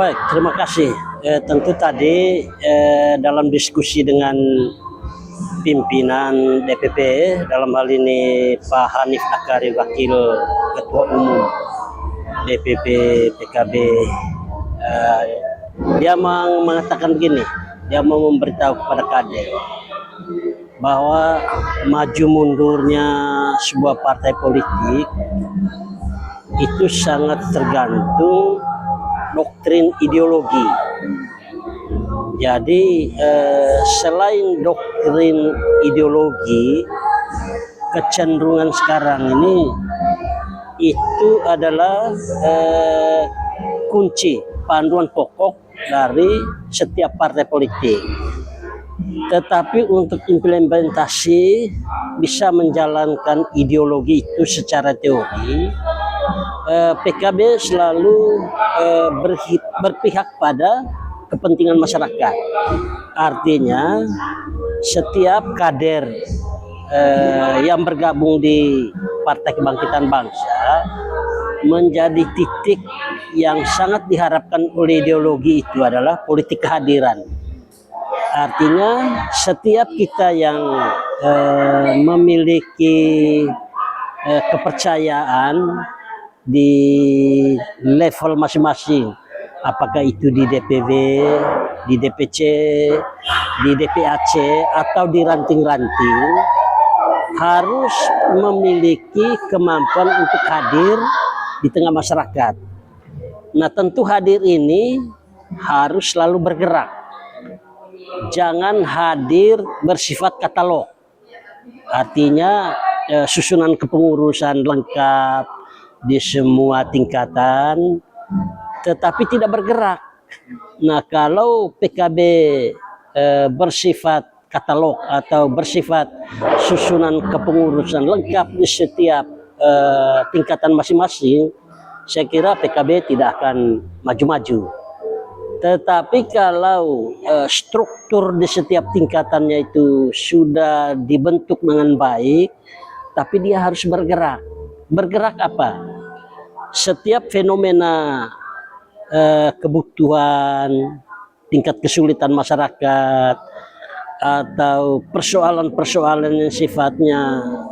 Baik, terima kasih. Tentu tadi dalam diskusi dengan pimpinan DPP, dalam hal ini Pak Hanif Akari, Wakil Ketua Umum DPP PKB, eh, dia mengatakan begini, dia mau memberitahu kepada kader bahwa maju mundurnya sebuah partai politik itu sangat tergantung doktrin ideologi. Jadi selain doktrin ideologi, kecenderungan sekarang ini itu adalah kunci panduan pokok dari setiap partai politik. Tetapi untuk implementasi bisa menjalankan ideologi itu secara teori, PKB selalu berpihak pada kepentingan masyarakat. Artinya setiap kader yang bergabung di Partai Kebangkitan Bangsa menjadi titik yang sangat diharapkan oleh ideologi itu adalah politik kehadiran. Artinya setiap kita yang memiliki kepercayaan di level masing-masing, apakah itu di DPW, di DPC, di DPAC, atau di ranting-ranting, harus memiliki kemampuan untuk hadir di tengah masyarakat. Nah, tentu hadir ini harus selalu bergerak. Jangan hadir bersifat katalog. Artinya susunan kepengurusan lengkap di semua tingkatan, tetapi tidak bergerak. Nah, kalau PKB bersifat katalog atau bersifat susunan kepengurusan lengkap di setiap tingkatan masing-masing, saya kira PKB tidak akan maju-maju. Tetapi kalau struktur di setiap tingkatannya itu sudah dibentuk dengan baik, tapi dia harus bergerak. Bergerak apa? Setiap fenomena kebutuhan, tingkat kesulitan masyarakat, atau persoalan-persoalan yang sifatnya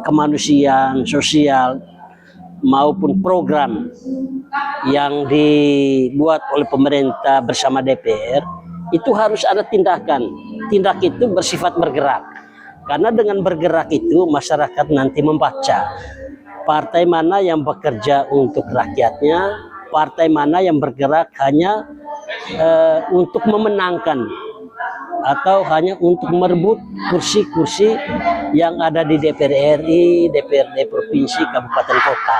kemanusiaan, sosial, maupun program yang dibuat oleh pemerintah bersama DPR, itu harus ada tindakan. Tindak itu bersifat bergerak. Karena dengan bergerak itu masyarakat nanti membaca partai mana yang bekerja untuk rakyatnya, partai mana yang bergerak hanya untuk memenangkan atau hanya untuk merebut kursi-kursi yang ada di DPR RI, DPRD provinsi, kabupaten kota.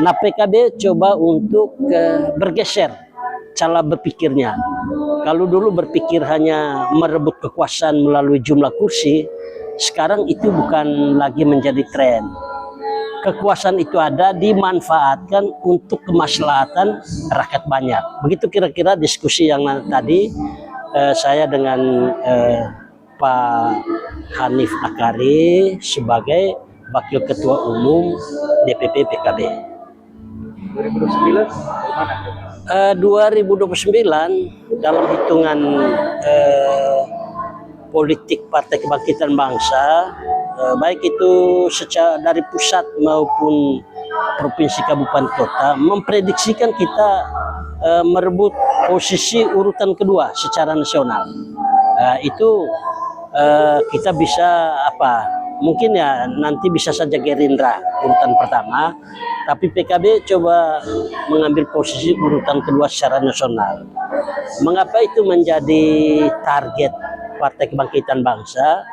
Nah, PKB coba untuk bergeser cara berpikirnya. Kalau dulu berpikir hanya merebut kekuasaan melalui jumlah kursi, sekarang itu bukan lagi menjadi tren. Kekuasaan itu ada dimanfaatkan untuk kemaslahatan rakyat banyak. Begitu kira-kira diskusi yang tadi saya dengan Pak Hanif Akari sebagai Wakil Ketua Umum DPP PKB. 2029 bagaimana? 2029 dalam hitungan politik Partai Kebangkitan Bangsa, baik itu secara dari pusat maupun provinsi kabupaten kota, memprediksikan kita merebut posisi urutan kedua secara nasional. Itu kita bisa mungkin ya nanti bisa saja Gerindra urutan pertama, tapi PKB coba mengambil posisi urutan kedua secara nasional. Mengapa itu menjadi target Partai Kebangkitan Bangsa?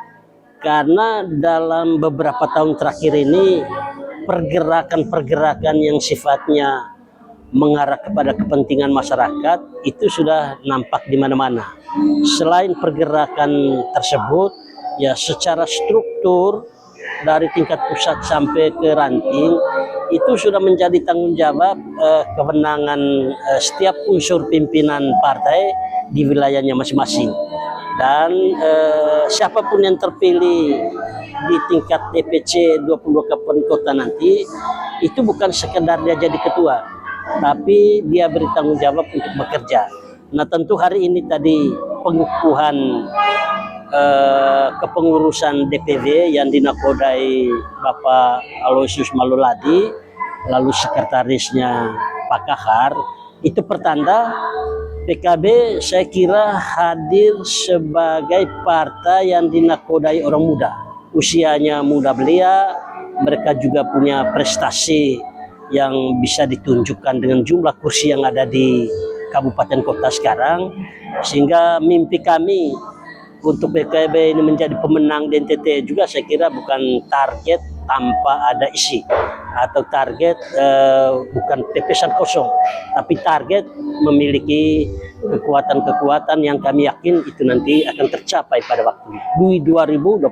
Karena dalam beberapa tahun terakhir ini pergerakan-pergerakan yang sifatnya mengarah kepada kepentingan masyarakat itu sudah nampak di mana-mana. Selain pergerakan tersebut, ya secara struktur dari tingkat pusat sampai ke ranting itu sudah menjadi tanggung jawab kewenangan setiap unsur pimpinan partai di wilayahnya masing-masing. Dan siapapun yang terpilih di tingkat DPC 22 kabupaten kota nanti itu bukan sekedar dia jadi ketua, tapi dia bertanggung jawab untuk bekerja. Nah tentu hari ini tadi pengukuhan kepengurusan DPW yang dinakodai Bapak Aloysius Maluladi, lalu sekretarisnya Pak Kahar, itu pertanda PKB saya kira hadir sebagai partai yang dinakodai orang muda. Usianya muda belia, mereka juga punya prestasi yang bisa ditunjukkan dengan jumlah kursi yang ada di kabupaten kota sekarang, sehingga mimpi kami untuk PKB ini menjadi pemenang di NTT juga saya kira bukan target tanpa ada isi atau target bukan pepesan kosong, tapi target memiliki kekuatan-kekuatan yang kami yakin itu nanti akan tercapai pada waktu 2029.